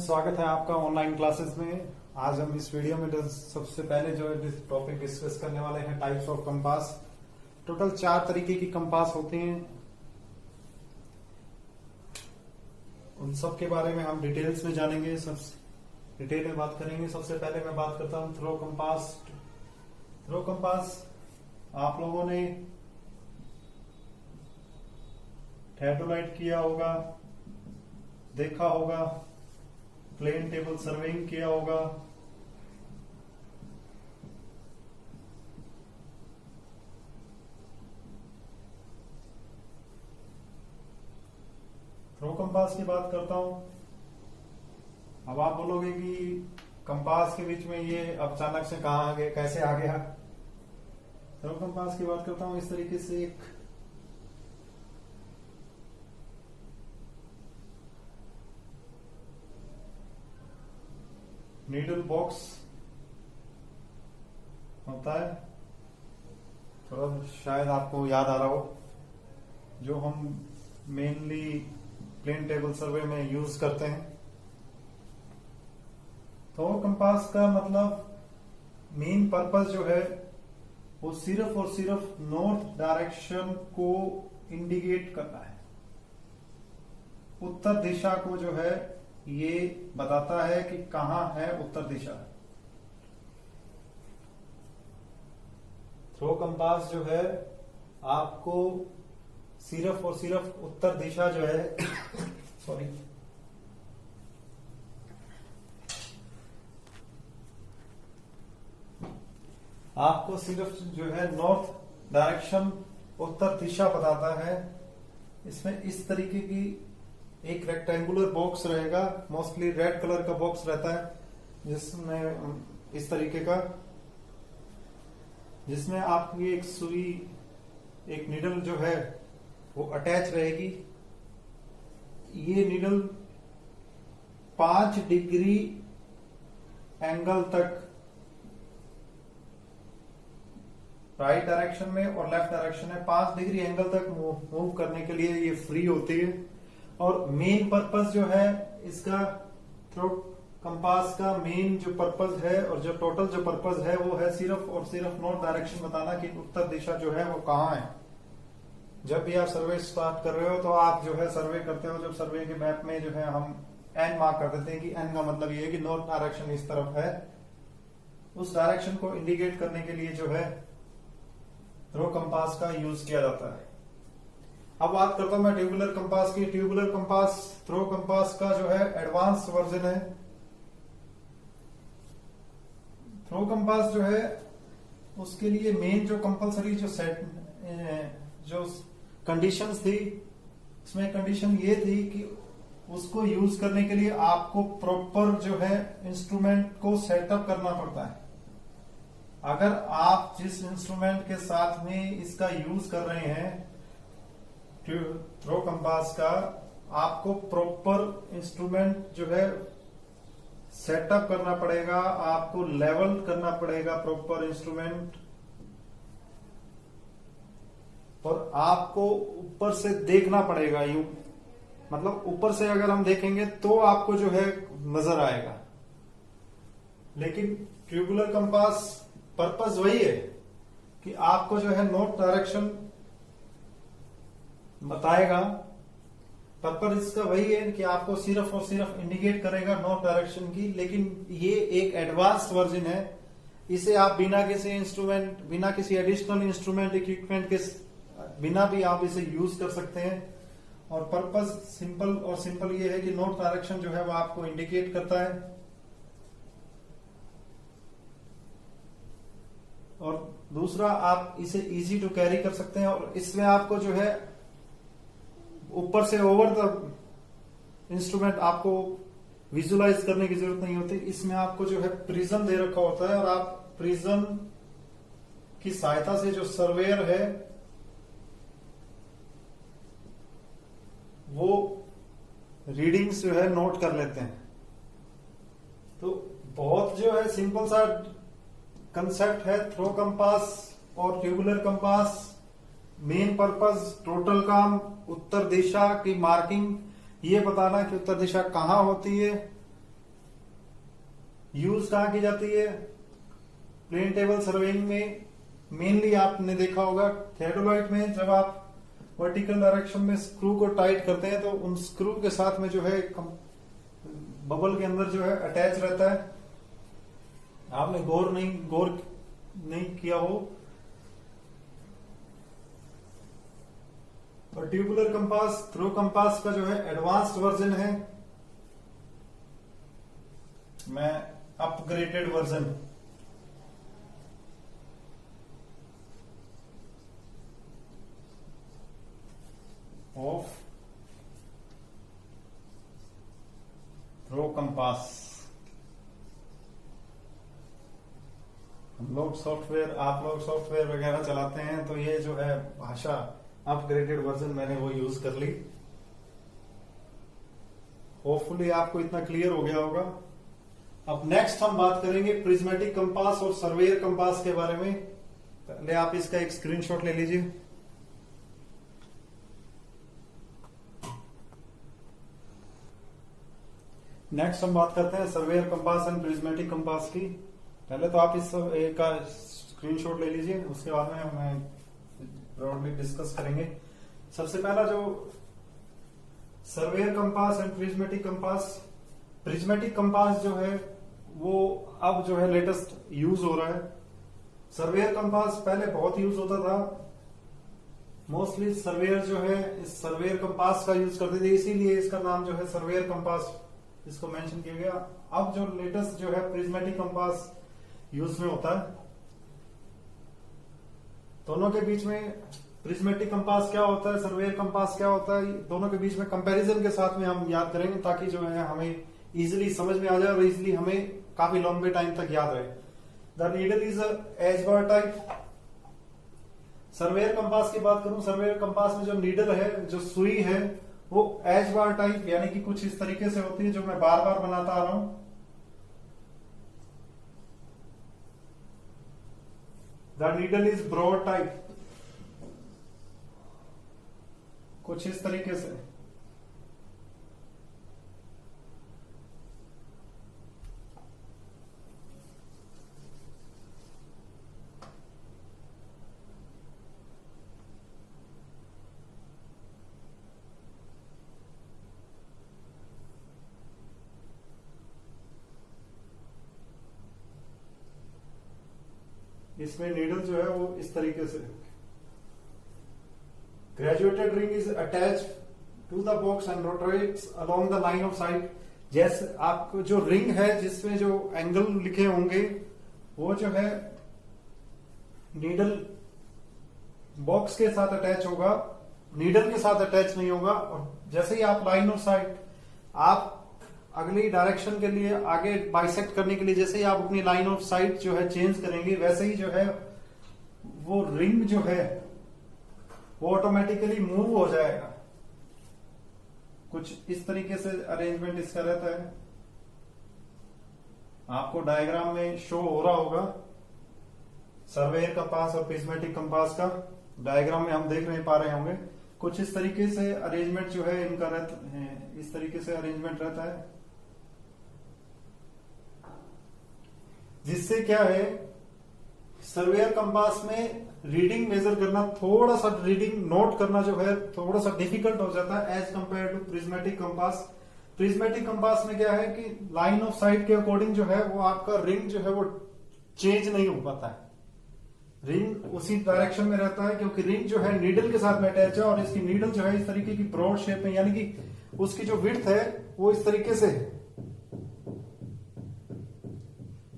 स्वागत है आपका ऑनलाइन क्लासेस में। आज हम इस वीडियो में सबसे पहले जो है टॉपिक डिस्कस करने वाले हैं टाइप्स ऑफ कंपास। टोटल 4 तरीके की कंपास होते हैं, उन सब के बारे में हम डिटेल्स में जानेंगे, सब डिटेल में बात करेंगे। सबसे पहले मैं बात करता हूं थ्रो कंपास। थ्रो कंपास आप लोगों ने थेओडोलाइट किया होगा, देखा होगा, प्लेन टेबल सर्वेइंग किया होगा। थ्रो कंपास की बात करता हूं। अब आप बोलोगे कि कंपास के बीच में ये अचानक से कहां आ गया, कैसे आ गया। थ्रो कंपास की बात करता हूं। इस तरीके से एक नीडल बॉक्स होता है, थोड़ा शायद आपको याद आ रहा हो, जो हम मेनली प्लेन टेबल सर्वे में यूज करते हैं। तो कंपास का मतलब मेन पर्पस जो है वो सिर्फ और सिर्फ नॉर्थ डायरेक्शन को इंडिकेट करना है। उत्तर दिशा को जो है ये बताता है कि कहां है उत्तर दिशा। थ्रो कंपास जो है आपको सिर्फ और सिर्फ उत्तर दिशा जो है सॉरी आपको सिर्फ जो है नॉर्थ डायरेक्शन उत्तर दिशा बताता है। इसमें इस तरीके की एक रेक्टेंगुलर बॉक्स रहेगा, मोस्टली रेड कलर का बॉक्स रहता है, जिसमें इस तरीके का, जिसमें आपकी एक सुई, एक नीडल जो है वो अटैच रहेगी। ये नीडल 5 डिग्री एंगल तक राइट डायरेक्शन में और लेफ्ट डायरेक्शन में 5 डिग्री एंगल तक मूव करने के लिए ये फ्री होती है। और मेन पर्पस जो है इसका, थ्रो कंपास का मेन जो पर्पस है और जो टोटल जो पर्पस है वो है सिर्फ और सिर्फ नॉर्थ डायरेक्शन बताना कि उत्तर दिशा जो है वो कहां है। जब भी आप सर्वे स्टार्ट कर रहे हो तो आप जो है सर्वे करते हो, जब सर्वे के मैप में जो है हम एन मार्क कर देते हैं कि एन का मतलब ये है कि नॉर्थ डायरेक्शन इस तरफ है। उस डायरेक्शन को इंडिकेट करने के लिए जो है थ्रो कंपास का यूज किया जाता है। अब बात करता हूं मैं ट्यूबुलर कंपास की। ट्यूबुलर कंपास थ्रो कंपास का जो है एडवांस वर्जन है। थ्रो कंपास जो है उसके लिए मेन जो कंपलसरी जो कंडीशंस थी, उसमें कंडीशन ये थी कि उसको यूज करने के लिए आपको प्रॉपर जो है इंस्ट्रूमेंट को सेटअप करना पड़ता है। अगर आप जिस इंस्ट्रूमेंट के साथ में इसका यूज कर रहे हैं थ्रो कंपास का, आपको प्रॉपर इंस्ट्रूमेंट जो है सेटअप करना पड़ेगा, आपको लेवल करना पड़ेगा प्रॉपर इंस्ट्रूमेंट, और आपको ऊपर से देखना पड़ेगा। यूं मतलब ऊपर से अगर हम देखेंगे तो आपको जो है नजर आएगा। लेकिन ट्यूबुलर कंपास पर्पस वही है कि आपको जो है नॉर्थ डायरेक्शन बताएगा। पर्पस इसका वही है कि आपको सिर्फ और सिर्फ इंडिकेट करेगा नॉर्थ डायरेक्शन की। लेकिन ये एक एडवांस वर्जन है, इसे आप बिना किसी इंस्ट्रूमेंट, बिना किसी एडिशनल इंस्ट्रूमेंट इक्विपमेंट के बिना भी आप इसे यूज कर सकते हैं। और पर्पस सिंपल ये है कि नॉर्थ डायरेक्शन जो है वो आपको इंडिकेट करता है। और दूसरा, आप इसे इजी टू कैरी कर सकते हैं। और इसमें आपको जो है ऊपर से ओवर द इंस्ट्रूमेंट आपको विजुलाइज करने की जरूरत नहीं होती। इसमें आपको जो है प्रिज्म दे रखा होता है, और आप प्रिज्म की सहायता से जो सर्वेयर है वो रीडिंग्स जो है नोट कर लेते हैं। तो बहुत जो है सिंपल सा कंसेप्ट है थ्रो कंपास और tubular compass. Main purpose total काम उत्तर दिशा की मार्किंग, ये बताना कि उत्तर दिशा कहां होती है, यूज कहाँ की जाती है? प्लेन टेबल सर्वेइंग में मेनली आपने देखा होगा थियोडोलाइट में, जब आप वर्टिकल डायरेक्शन में स्क्रू को टाइट करते हैं तो उन स्क्रू के साथ में जो है बबल के अंदर जो है अटैच रहता है। आपने गौर नहीं किया हो। और ट्यूबुलर कंपास, थ्रो कंपास का जो है एडवांस्ड वर्जन है, मैं upgraded version. Of trough compass. हम लोग सॉफ्टवेयर, आप लोग सॉफ्टवेयर वगैरह चलाते हैं तो ये जो है भाषा अपग्रेडेड वर्जन मैंने वो यूज कर ली। होपफुली आपको इतना क्लियर हो गया होगा। अब नेक्स्ट हम बात करेंगे प्रिज्मेटिक कंपास और सर्वेयर कंपास के बारे में। पहले आप इसका एक स्क्रीनशॉट ले लीजिए। नेक्स्ट हम बात करते हैं surveyor compass and prismatic compass की। पहले तो आप इस एक का स्क्रीनशॉट ले लीजिए, उसके बाद में हम ब्रॉडली डिस्कस करेंगे। सबसे पहला जो surveyor compass and prismatic compass. Prismatic compass जो है वो अब जो है लेटेस्ट यूज हो रहा है। सर्वेयर कंपास पहले बहुत यूज होता था। मोस्टली सर्वेयर जो है इस सर्वेयर कंपास का यूज करते थे, इसीलिए इसका नाम जो है सर्वेयर कंपास इसको मेंशन किया गया। अब जो लेटेस्ट जो है प्रिज्मेटिक कंपास यूज में होता है। दोनों के बीच में प्रिज्मेटिक कंपास क्या होता है, सर्वेयर कंपास क्या होता है, दोनों के बीच में कंपैरिजन के साथ में हम याद करेंगे, ताकि जो है हमें इजिली समझ में आ जाए और इजिली हमें काफी लंबे टाइम तक याद रहे। The needle is edge bar type. Surveyor compass की बात करूं, सर्वेयर कंपास में जो नीडल है, जो सुई है, वो एज बार टाइप यानी कि कुछ इस तरीके से होती है, जो मैं बार बार बनाता आ रहा हूं। The needle is broad type, कुछ इस तरीके से। इसमें नीडल जो है वो इस तरीके से। Graduated ring is attach to the box and rotates along the line of sight. जैसे आपको जो रिंग है जिसमें जो एंगल लिखे होंगे वो जो है नीडल बॉक्स के साथ अटैच होगा, नीडल के साथ अटैच नहीं होगा। और जैसे ही आप लाइन ऑफ साइट, आप अगली डायरेक्शन के लिए आगे बाइसेक्ट करने के लिए जैसे ही आप अपनी लाइन ऑफ साइट जो है चेंज करेंगे, वैसे ही जो है वो रिंग जो है वो ऑटोमेटिकली मूव हो जाएगा। कुछ इस तरीके से अरेंजमेंट इसका रहता है। आपको डायग्राम में शो हो रहा होगा सर्वेयर कंपास और प्रिज्मेटिक कंपास का डायग्राम में हम देख नहीं पा रहे होंगे। कुछ इस तरीके से अरेंजमेंट जो है इनका रहता है, इस तरीके से अरेंजमेंट रहता है, जिससे क्या है सर्वेयर कंपास में रीडिंग मेजर करना, थोड़ा सा रीडिंग नोट करना जो है थोड़ा सा डिफिकल्ट हो जाता है as compare to prismatic compass. Prismatic compass में क्या है कि लाइन ऑफ साइट के अकॉर्डिंग जो है वो आपका रिंग जो है वो चेंज नहीं हो पाता है, रिंग उसी डायरेक्शन में रहता है, क्योंकि रिंग जो है नीडल के साथ में अटैच है और इसकी नीडल जो है इस तरीके की ब्रॉड शेप में, यानी कि उसकी जो विड्थ है वो इस तरीके से है।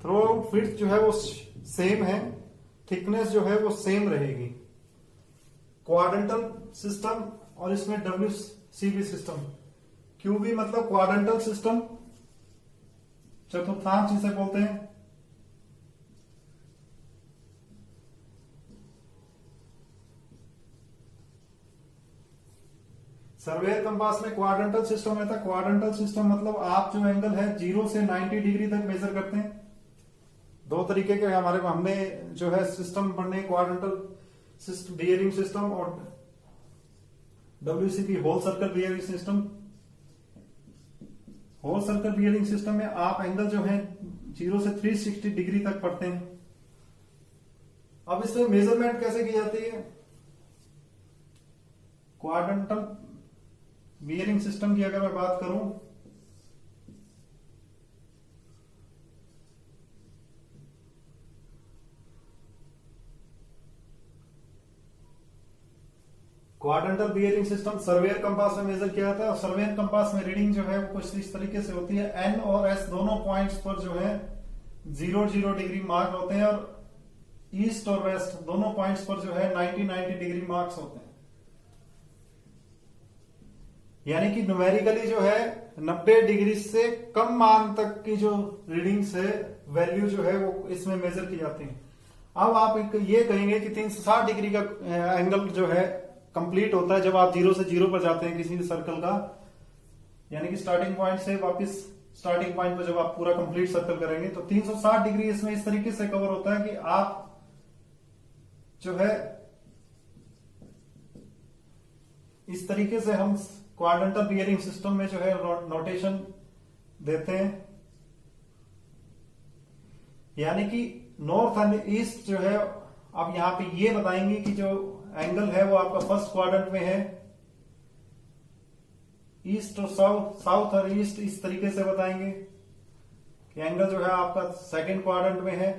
थ्रू आउट विड्थ जो है वो सेम है, थिकनेस जो है वो सेम रहेगी। क्वाड्रेंटल सिस्टम और इसमें WCB सिस्टम। QB मतलब क्वाड्रेंटल सिस्टम, चतुर्थांश जिसे बोलते हैं। सर्वेयर कंपास में क्वाड्रेंटल सिस्टम रहता है। क्वाड्रेंटल सिस्टम मतलब आप जो एंगल है 0 से 90 डिग्री तक मेजर करते हैं। दो तरीके के हमारे को हमने जो है सिस्टम पढ़ने, क्वाड्रेंटल सिस्टम बियरिंग सिस्टम और WCB whole circle bearing system. Whole circle bearing system में आप एंगल जो है 0 से 360 डिग्री तक पढ़ते हैं। अब इसमें मेजरमेंट कैसे की जाती है? क्वाड्रेंटल बियरिंग सिस्टम की अगर मैं बात करूं, quadrantal bearing system surveyor compass में मेजर किया जाता है और सर्वेयर कंपास में रीडिंग जो है वो कुछ इस तरीके से होती है। एन और एस दोनों पॉइंट्स पर जो है 0 डिग्री मार्क होते हैं और ईस्ट और वेस्ट दोनों पॉइंट्स पर जो है 90 डिग्री मार्क्स होते हैं। यानी कि न्यूमेरिकली जो है 90 डिग्री से कम मान तक की जो रीडिंग्स है, वैल्यू जो है वो इसमें मेजर की जाती है। अब आप ये कहेंगे कि 360 डिग्री का एंगल जो है कंप्लीट होता है जब आप 0 से 0 पर जाते हैं किसी भी सर्कल का, यानी कि स्टार्टिंग पॉइंट से वापस स्टार्टिंग पॉइंट पर जब आप पूरा कंप्लीट सर्कल करेंगे तो 360 डिग्री इसमें इस तरीके से कवर होता है कि आप जो है इस तरीके से हम क्वाड्रेंटल बियरिंग सिस्टम में जो है नोटेशन देते हैं। यानी कि नॉर्थ एंड ईस्ट जो है, अब यहां पे ये बताएंगे कि जो एंगल है वो आपका फर्स्ट क्वाड्रेंट में है, ईस्ट और साउथ और ईस्ट इस तरीके से बताएंगे कि एंगल जो है आपका सेकंड क्वाड्रेंट में है।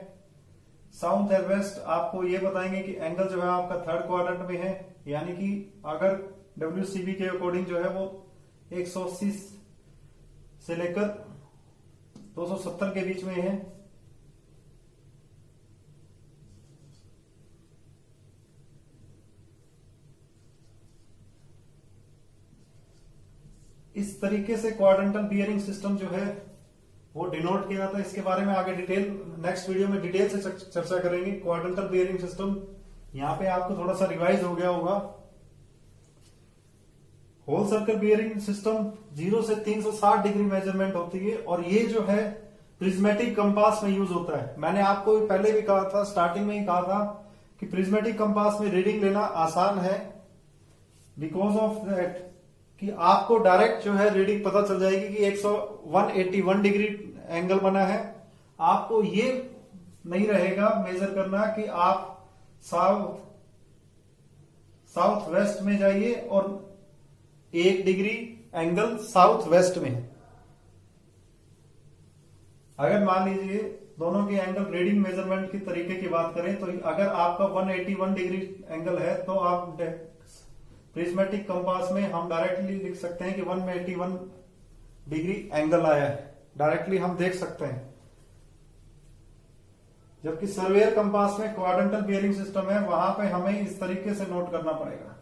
साउथ और वेस्ट आपको ये बताएंगे कि एंगल जो है आपका थर्ड क्वाड्रेंट में है। यानी कि अगर WCB के अकॉर्डिंग जो है वो 180 से लेकर 270 के बीच में है। इस तरीके से क्वाड्रेंटल बियरिंग सिस्टम जो है वो डिनोट किया जाता है। इसके बारे में आगे डिटेल नेक्स्ट वीडियो में डिटेल से चर्चा करेंगे। क्वाड्रेंटल बियरिंग सिस्टम यहां पे आपको थोड़ा सा रिवाइज हो गया होगा। होल सर्कल बियरिंग सिस्टम 0 से 360 डिग्री मेजरमेंट होती है और ये जो है प्रिज्मेटिक कंपास में यूज होता है। मैंने आपको पहले भी कहा था, स्टार्टिंग में ही कहा था कि प्रिज्मेटिक कंपास में रीडिंग लेना आसान है, बिकॉज ऑफ दैट कि आपको डायरेक्ट जो है रीडिंग पता चल जाएगी कि 181 डिग्री एंगल बना है। आपको ये नहीं रहेगा मेजर करना कि आप साउथ वेस्ट में जाइए और 1 डिग्री एंगल साउथ वेस्ट में है। अगर मान लीजिए दोनों के एंगल रीडिंग मेजरमेंट की तरीके की बात करें तो अगर आपका 181 डिग्री एंगल है तो आप प्रिज्मेटिक कंपास में हम डायरेक्टली लिख सकते हैं कि 181 डिग्री एंगल आया है, डायरेक्टली हम देख सकते हैं। जबकि सर्वेयर कंपास में क्वाड्रेंटल बियरिंग सिस्टम है, वहां पे हमें इस तरीके से नोट करना पड़ेगा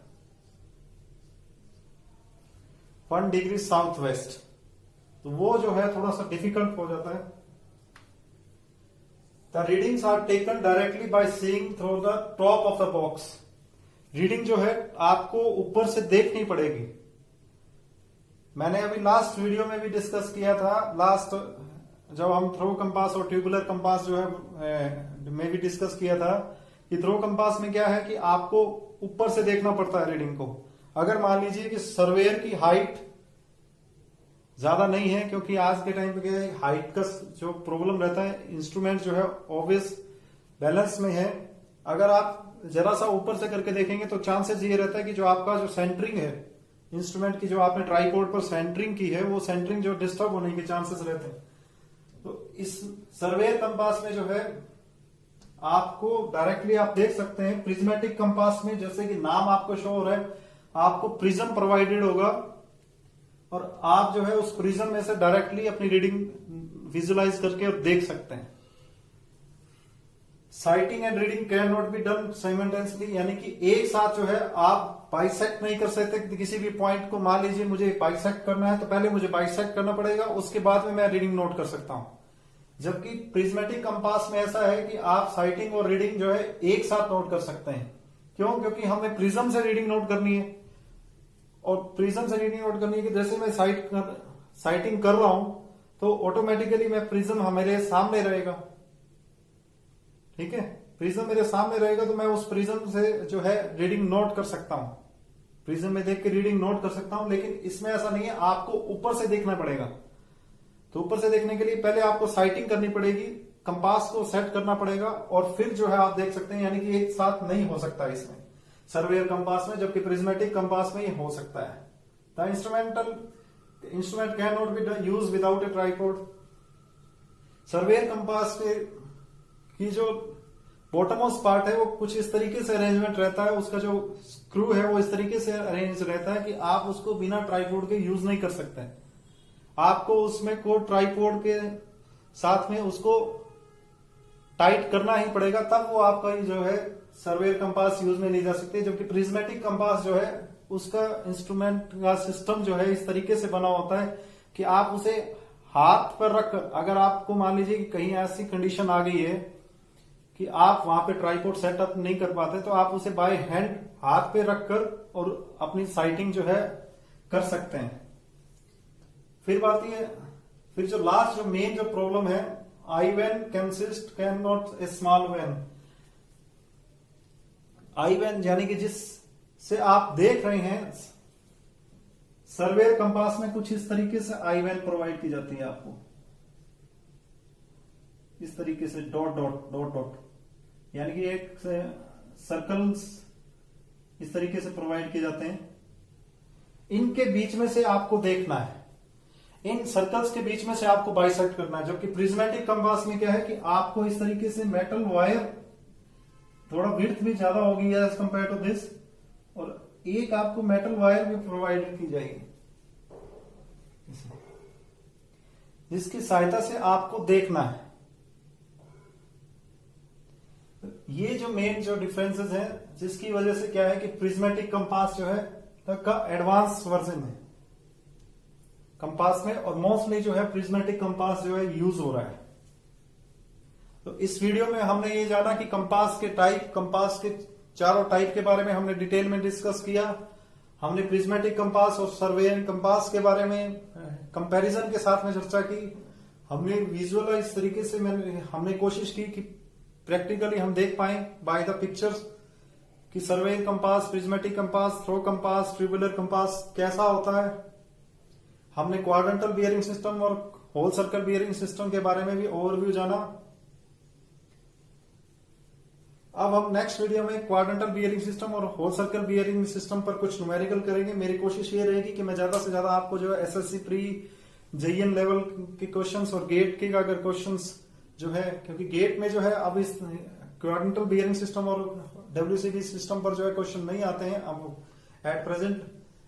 1 डिग्री साउथ वेस्ट, तो वो जो है थोड़ा सा डिफिकल्ट हो जाता है। The readings are taken directly by seeing through the top of the box. Reading जो है आपको ऊपर से देखनी पड़ेगी। मैंने अभी लास्ट वीडियो में भी डिस्कस किया था, लास्ट जब हम थ्रो कंपास और ट्यूबुलर कंपास जो है में भी डिस्कस किया था कि थ्रो कंपास में क्या है कि आपको ऊपर से देखना पड़ता है रीडिंग को। अगर मान लीजिए कि सर्वेयर की हाइट ज्यादा नहीं है, क्योंकि आज के टाइम पे क्या है हाइट का जो प्रॉब्लम रहता है, इंस्ट्रूमेंट जो है ऑब्वियस बैलेंस में है। अगर आप जरा सा ऊपर से करके देखेंगे तो चांसेस ये रहता है कि जो आपका जो सेंटरिंग है इंस्ट्रूमेंट की, जो आपने ट्राइपॉड पर सेंटरिंग की है, वो सेंटरिंग जो डिस्टर्ब होने के चांसेस रहते हैं। तो इस सर्वेयर कंपास में जो है आपको डायरेक्टली आप देख सकते हैं। प्रिज्मेटिक कंपास में जैसे कि नाम आपको शो हो रहा है, आपको प्रिज्म प्रोवाइडेड होगा और आप जो है उस प्रिज्म में से डायरेक्टली अपनी रीडिंग विजुअलाइज करके और देख सकते हैं। Sighting and reading can not be done simultaneously, यानी कि एक साथ जो है आप बाइसेक्ट नहीं कर सकते किसी भी पॉइंट को। मान लीजिए मुझे बाइसेक्ट करना है तो पहले मुझे बाइसेक्ट करना पड़ेगा, उसके बाद में मैं रीडिंग नोट कर सकता हूं। जबकि प्रिज्मेटिक कंपास में ऐसा है कि आप साइटिंग और रीडिंग जो है एक साथ नोट कर सकते हैं। क्यों? क्योंकि हमें प्रिज्म से रीडिंग नोट करनी है और प्रिज्म से रीडिंग नोट करनी है कि जैसे मैं साइटिंग कर रहा हूं तो ऑटोमेटिकली मैं प्रिज्म मेरे सामने रहेगा। ठीक है, प्रिज्म मेरे सामने रहेगा तो मैं उस प्रिज्म से जो है रीडिंग नोट कर सकता हूं, प्रिज्म में देख के रीडिंग नोट कर सकता हूं। लेकिन इसमें ऐसा नहीं है, आपको ऊपर से देखना पड़ेगा। तो ऊपर से देखने के लिए पहले आपको साइटिंग करनी पड़ेगी, कंपास को सेट करना पड़ेगा, और फिर जो है आप देख सकते हैं, यानी कि एक साथ नहीं हो सकता इसमें सर्वेयर कंपास में, जबकि प्रिज्मेटिक कंपास में ये हो सकता है। The instrument can not B use without A tripod. Surveyor compass की जो बॉटमोस्ट पार्ट है वो कुछ इस तरीके से अरेंजमेंट रहता है, उसका जो स्क्रू है वो इस तरीके से अरेंज रहता है कि आप उसको बिना ट्राइपॉड के यूज नहीं कर सकते। आपको उसमें को ट्राइपॉड के साथ में उसको टाइट करना ही पड़ेगा, तब वो आपका जो है सर्वेयर कंपास यूज में नहीं जा सकते। जबकि प्रिज्मेटिक कंपास जो है उसका इंस्ट्रूमेंट का सिस्टम जो है इस तरीके से बना होता है कि आप उसे हाथ पर रखकर, अगर आपको मान लीजिए कि कहीं ऐसी कंडीशन आ गई है कि आप वहां पे ट्राइपॉड सेटअप नहीं कर पाते, तो आप उसे बाय हैंड हाथ पे रखकर और अपनी साइटिंग जो है कर सकते हैं। फिर जो लास्ट जो मेन जो प्रॉब्लम है, I van consist can not a small van. I van यानी कि जिससे आप देख रहे हैं, सर्वेयर कंपास में कुछ इस तरीके से आई वैन प्रोवाइड की जाती है आपको, इस तरीके से डॉट डॉट डॉट डॉट, यानी कि एक सर्कल्स इस तरीके से प्रोवाइड किए जाते हैं। इनके बीच में से आपको देखना है, इन सर्कल्स के बीच में से आपको बाइसेक्ट करना है। जबकि प्रिज्मेटिक कंपास में क्या है कि आपको इस तरीके से मेटल वायर, थोड़ा विड्थ भी ज्यादा होगी एज कंपेयर टू दिस, और एक आपको मेटल वायर भी प्रोवाइड की जाएगी जिसकी सहायता से आपको देखना है। ये जो मेन जो डिफरेंसेस हैं, जिसकी वजह से क्या है कि प्रिज्मेटिक कंपास जो है का एडवांस वर्जन है कंपास में, और मोस्टली जो है प्रिज्मेटिक कंपास जो है यूज हो रहा है। तो इस वीडियो में हमने ये जाना कि कंपास के टाइप, कंपास के चारों टाइप के बारे में हमने डिटेल में डिस्कस किया। हमने प्रिज्मेटिक कंपास और सर्वेयर कंपास के बारे में कंपैरिजन के साथ में चर्चा की। हमने विजुअलाइज तरीके से हमने कोशिश की कि प्रैक्टिकली हम देख पाए बाय द पिक्चर्स कि surveyor compass, prismatic compass, trough compass, tubular compass कैसा होता है। हमने क्वाड्रेंटल बियरिंग सिस्टम और होल सर्कल बियरिंग सिस्टम के बारे में भी ओवरव्यू जाना। अब हम नेक्स्ट वीडियो में क्वाड्रेंटल बियरिंग सिस्टम और होल सर्कल बियरिंग सिस्टम पर कुछ न्यूमेरिकल करेंगे। मेरी कोशिश ये रहेगी कि मैं ज्यादा से ज्यादा आपको जो है एसएससी प्री जेईएन लेवल के क्वेश्चंस और गेट के अगर क्वेश्चंस जो है, क्योंकि गेट में जो है अब इस क्वाड्रेंटल बियरिंग सिस्टम और डब्ल्यूसीबी सिस्टम पर जो है क्वेश्चन नहीं आते हैं अब एट प्रेजेंट,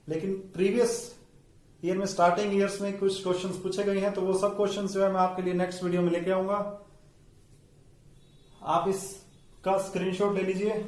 लेकिन प्रीवियस ईयर में स्टार्टिंग ईयर्स में कुछ क्वेश्चंस पूछे गए हैं, तो वो सब क्वेश्चंस जो है मैं आपके लिए नेक्स्ट वीडियो में लेके आऊंगा। आप इसका स्क्रीनशॉट ले लीजिए।